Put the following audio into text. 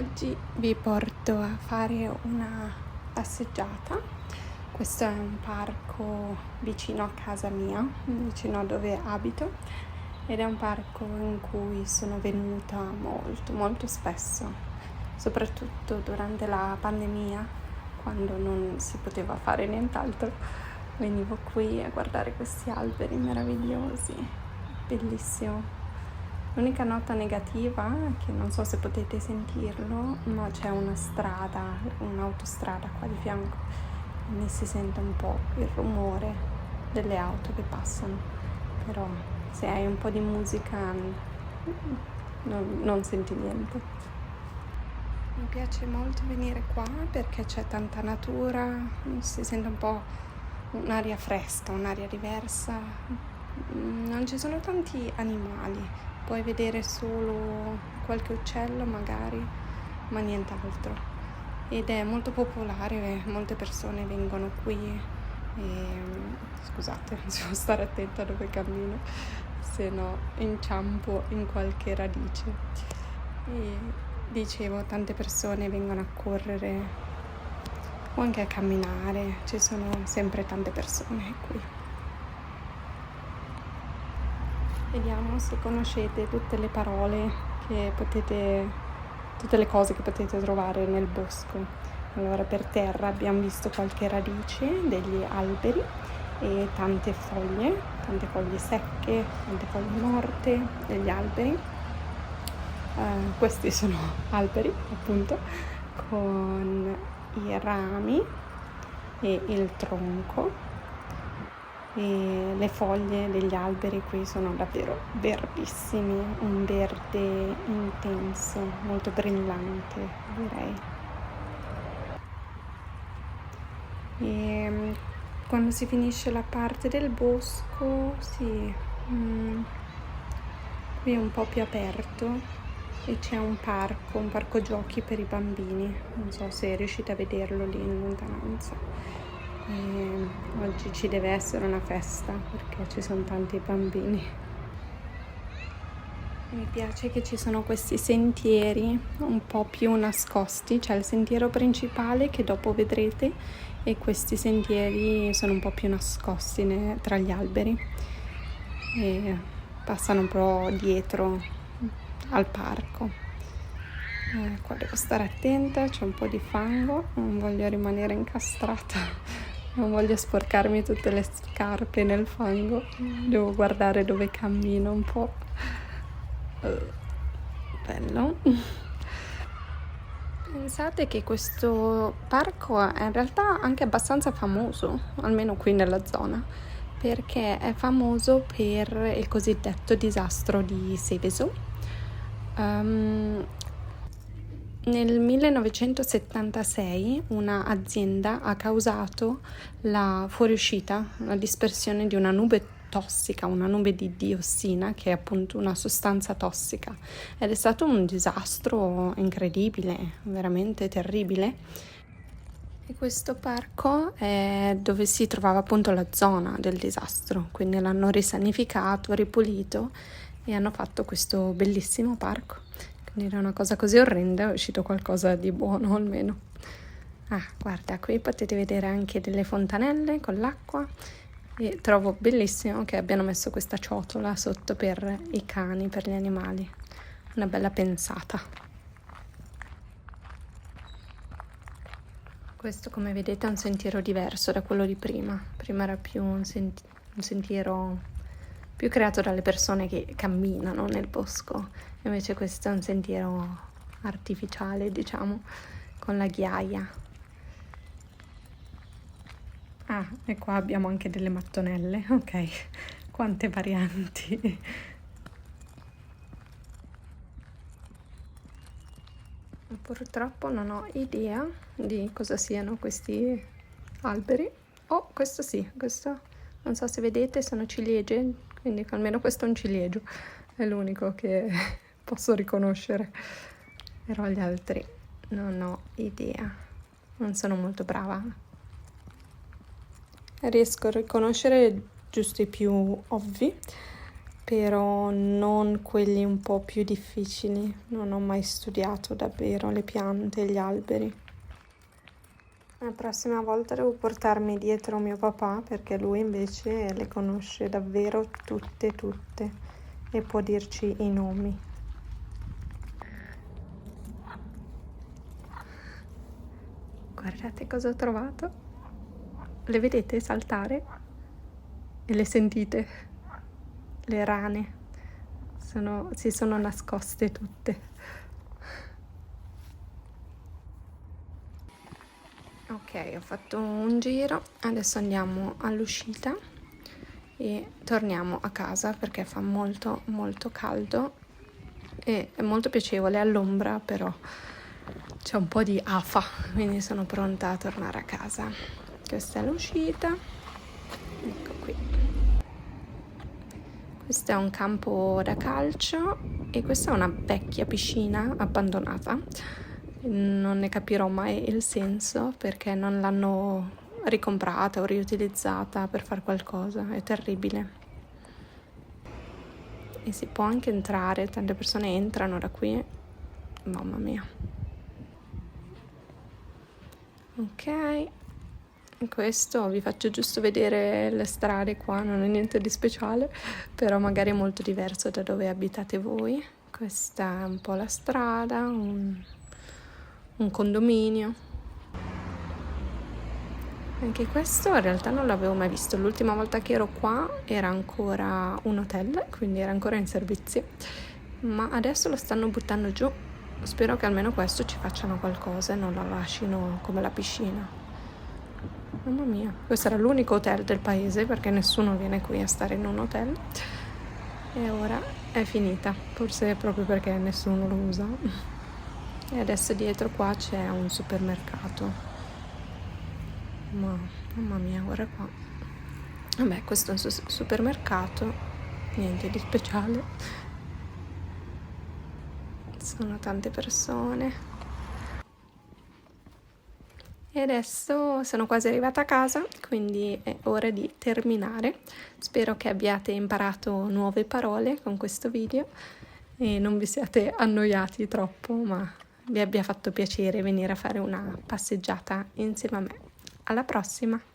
Oggi vi porto a fare una passeggiata. Questo è un parco vicino a casa mia, vicino a dove abito, ed è un parco in cui sono venuta molto spesso, soprattutto durante la pandemia, quando non si poteva fare nient'altro. Venivo qui a guardare questi alberi meravigliosi, bellissimo. L'unica nota negativa è che non so se potete sentirlo, ma c'è una strada, un'autostrada qua di fianco, quindi si sente un po' il rumore delle auto che passano, però se hai un po' di musica non senti niente. Mi piace molto venire qua perché c'è tanta natura, si sente un po' un'aria fresca, un'aria diversa, non ci sono tanti animali. Puoi vedere solo qualche uccello magari, ma nient'altro. Ed è molto popolare, molte persone vengono qui e scusate, devo stare attenta dove cammino, se no inciampo in qualche radice. E dicevo, tante persone vengono a correre o anche a camminare, ci sono sempre tante persone qui. Vediamo se conoscete tutte le parole tutte le cose che potete trovare nel bosco. Allora, per terra abbiamo visto qualche radice degli alberi e tante foglie secche, tante foglie morte degli alberi. Questi sono alberi, appunto, con i rami e il tronco. E le foglie degli alberi qui sono davvero verdissimi, un verde intenso, molto brillante, direi. E quando si finisce la parte del bosco, qui è un po' più aperto e c'è un parco giochi per i bambini. Non so se riuscite a vederlo lì in lontananza. Oggi ci deve essere una festa perché ci sono tanti bambini. Mi piace che ci sono questi sentieri un po' più nascosti, c'è il sentiero principale che dopo vedrete e questi sentieri sono un po' più nascosti tra gli alberi e passano un po' dietro al parco. Qua devo stare attenta, c'è un po' di fango, non voglio rimanere incastrata. Non voglio sporcarmi tutte le scarpe nel fango, devo guardare dove cammino un po'. Bello. Pensate che questo parco è in realtà anche abbastanza famoso, almeno qui nella zona, perché è famoso per il cosiddetto disastro di Seveso. Nel 1976 un'azienda ha causato la fuoriuscita, la dispersione di una nube tossica, una nube di diossina, che è appunto una sostanza tossica. Ed è stato un disastro incredibile, veramente terribile. E questo parco è dove si trovava appunto la zona del disastro, quindi l'hanno risanificato, ripulito e hanno fatto questo bellissimo parco. Quindi era una cosa così orrenda, è uscito qualcosa di buono almeno. Guarda, qui potete vedere anche delle fontanelle con l'acqua e trovo bellissimo che abbiano messo questa ciotola sotto per i cani, per gli animali. Una bella pensata. Questo, come vedete, è un sentiero diverso da quello di prima. Prima era più un sentiero più creato dalle persone che camminano nel bosco, invece questo è un sentiero artificiale, diciamo, con la ghiaia. E qua abbiamo anche delle mattonelle, ok, quante varianti. Purtroppo non ho idea di cosa siano questi alberi. Questo sì, questo non so se vedete, sono ciliegie. Quindi almeno questo è un ciliegio, è l'unico che posso riconoscere, però gli altri non ho idea, non sono molto brava. Riesco a riconoscere giusto i più ovvi, però non quelli un po' più difficili. Non ho mai studiato davvero le piante e gli alberi. La prossima volta devo portarmi dietro mio papà, perché lui invece le conosce davvero tutte e può dirci i nomi. Guardate cosa ho trovato. Le vedete saltare? E le sentite? Le rane si sono nascoste tutte. Ok, ho fatto un giro, adesso andiamo all'uscita e torniamo a casa perché fa molto molto caldo e è molto piacevole all'ombra, però c'è un po' di afa, quindi sono pronta a tornare a casa. Questa è l'uscita, ecco qui. Questo è un campo da calcio e questa è una vecchia piscina abbandonata. Non ne capirò mai il senso perché non l'hanno ricomprata o riutilizzata per fare qualcosa, è terribile. E si può anche entrare, tante persone entrano da qui, mamma mia. Ok, questo vi faccio giusto vedere le strade qua, non è niente di speciale, però magari è molto diverso da dove abitate voi. Questa è un po' la strada, un condominio. Anche questo in realtà non l'avevo mai visto, l'ultima volta che ero qua era ancora un hotel, quindi era ancora in servizio, ma adesso lo stanno buttando giù. Spero che almeno questo ci facciano qualcosa e non la lasciino come la piscina. Mamma mia, questo era l'unico hotel del paese perché nessuno viene qui a stare in un hotel e ora è finita, forse proprio perché nessuno lo usa. E adesso dietro qua c'è un supermercato. Ma mamma mia, guarda qua. Vabbè, questo è un supermercato, niente di speciale. Sono tante persone. E adesso sono quasi arrivata a casa, quindi è ora di terminare. Spero che abbiate imparato nuove parole con questo video e non vi siate annoiati troppo, ma vi abbia fatto piacere venire a fare una passeggiata insieme a me. Alla prossima!